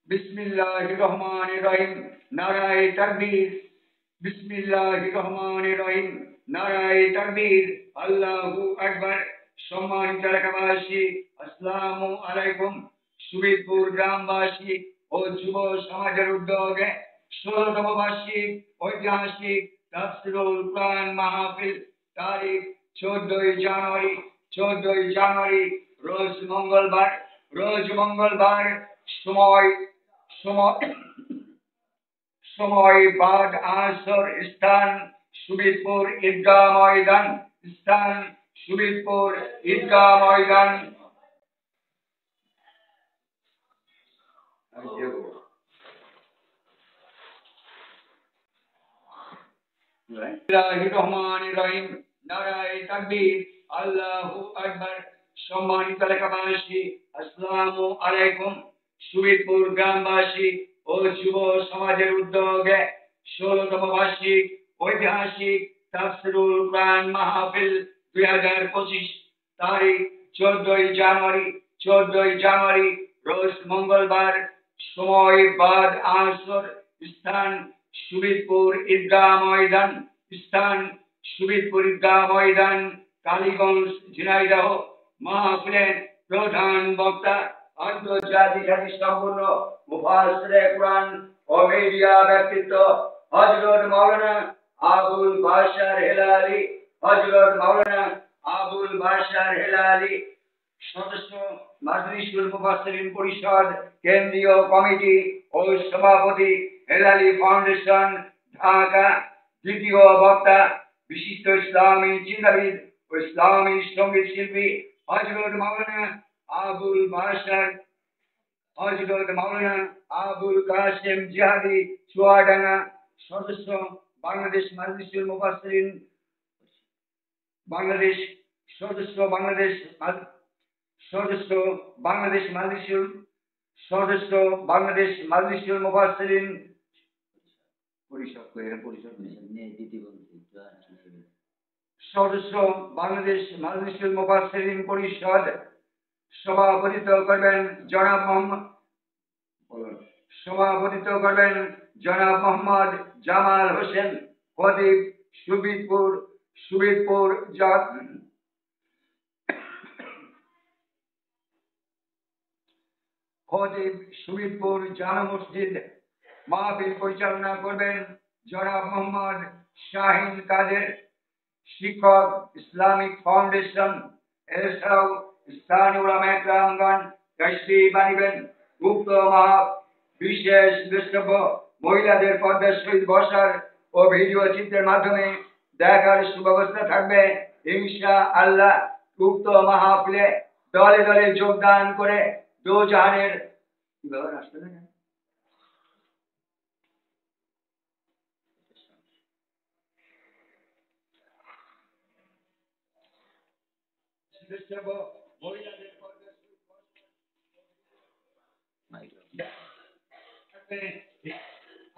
बिस्मिल्लाहिर रहमानिर रहीम नाराए तकबीर बिस्मिल्लाहिर रहमानिर रहीम नाराए तकबीर আল্লাহু আকবার সম্মানিত এলাকাবাসী আসসালামু আলাইকুম সুবিদপুর গ্রামবাসী ও যুব সমাজের উদ্যোগে ১৬তম বার্ষিক ঐতিহাসিক তাফসীরুল কুরআন মাহফিল তারিখ ১৪ই জানুয়ারি রোজ মঙ্গলবার সময় সময় সময় বাদ আসর স্থান সুবিদপুর ঈদগাহ ময়দান স্থান সুবিদপুর ঈদগাহ ময়দান বিসমিল্লাহির রহমানির রহিম নারায়ে তাকবীর আল্লাহু আকবার সম্মানিত এলাকাবাসী আসসালামু আলাইকুম সুবিদপুর গ্রামবাসী ও যুব সমাজের উদ্যোগে ১৬তম বার্ষিক ঐতিহাসিক তাফসীরুল কুরআন মাহফিল ২০২৫ তারিখ ১৪ই জানুয়ারি রোজ মঙ্গলবার সময় বাদ আসর স্থান সুবিদপুর ঈদগাহ ময়দান স্থান সুবিদপুর ঈদগাহ ময়দান কালীগঞ্জ ঝিনাইদহ মাহফিলের প্রধান বক্তা আন্তর্জাতিক খ্যাতি সম্পন্ন মুফাসসিরে কুরআন ও মিডিয়া ব্যক্তিত্ব হযরত মাওলানা আবুল বাশার হেলালি সদস্য মাজলিসুল মুফাসসিরিন পরিষদ কেন্দ্রীয় কমিটি ও সভাপতি হেলালি ফাউন্ডেশন ঢাকা। দ্বিতীয় বক্তা বিশিষ্ট ইসলামী চিন্তাবিদ ও ইসলামী সঙ্গীত শিল্পী হযরত মাওলানা আবুল কাসেম জিহাদি চুয়াডাঙ্গা। সদস্য বাংলাদেশ মাজলিসুল মুফাসসিরিন পরিষদ সভাপতিত্ব করবেন জনাব মোহাম্মদ জামাল হোসেন খতিব সুবিদপুর জামে মসজিদ। মাহফিল পরিচালনা করবেন জনাব মোহাম্মদ শাহিন কাদের, শিক্ষক, ইসলামিক ফাউন্ডেশন। এছাড়াও স্থানীয় উলামায়ে কেরামগণ তাশরীফ আনিবেন। উক্ত বিশেষ দ্রষ্টব্য মহিলাদের পর্দার সহিত বসার ও ভিডিও চিত্রের মাধ্যমে দেখার সুব্যবস্থা থাকবে ইনশাআল্লাহ। উক্ত মাহফিলে দলে দলে যোগদান করে দোজাহানের মহিলাদের পর্দার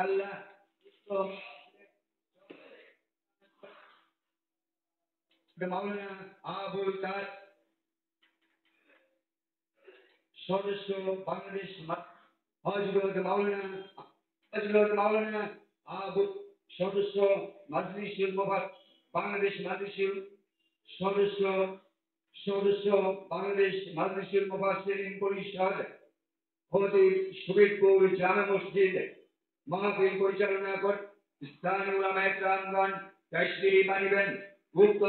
আল্লাহ মাওলানা আবুল কাস সদস্য বাংলাদেশ হযরত মাওলানা আবু সদস্য মাজলিসুল বাংলাদেশ মাজলিসুল সদস্য বাংলাদেশ মাজলিসুল মুফাসসিরিন পরিষদ খতিব সুবিদপুর জামে মসজিদ। মাহফিল পরিচালনা করে স্থানীয় উলামায়ে কেরামগণ তাশরীফ আনিবেন। উক্ত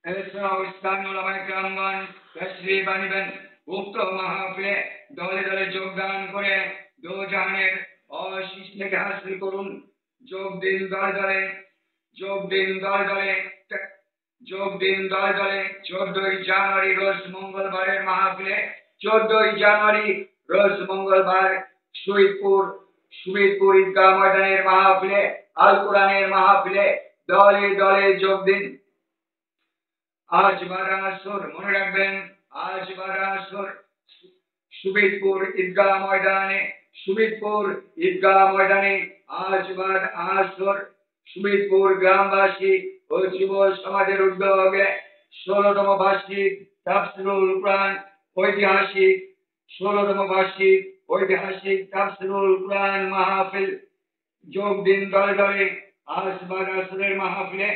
এছাড়াও স্থানীয় উলামায়ে কেরামগণ তাশরীফ আনিবেন। উক্ত মাহফিলে দলে দলে যোগদান করে দোজাহানের অশিস থেকে হাসিল করুন। যোগ দিন দলে দলে 14ই জানুয়ারি রোজ মঙ্গলবারের মাহফিলে 14ই জানুয়ারি রোজ মঙ্গলবার সুবিদপুর ঈদগাহ ময়দানের মাহফিলে আল কোরআনের মাহফিলে দলে দলে যোগ দিন। আজ বারা আসর মনে রাখবেন, আজ বারা আসর সুবিদপুর ঈদগাহ ময়দানে আজ বার আসর সুবিদপুর গ্রামবাসী ও যুব সমাজের উদ্যোগে 16তম বার্ষিক তাফসিরুল কুরআন ঐতিহাসিক 16তম বার্ষিক ঐতিহাসিক তাফসিরুল কুরআন মাহফিল। যোগ দিন দলে দলে আসবাদ আসরের মাহফিলে,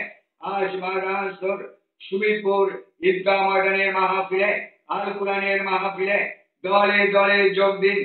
আসবাদ আসর সুবিদপুর ঈদগাহ ময়দানের মাহফিলে, আল কোরআনের মাহফিলে দলে দলে যোগ দিন।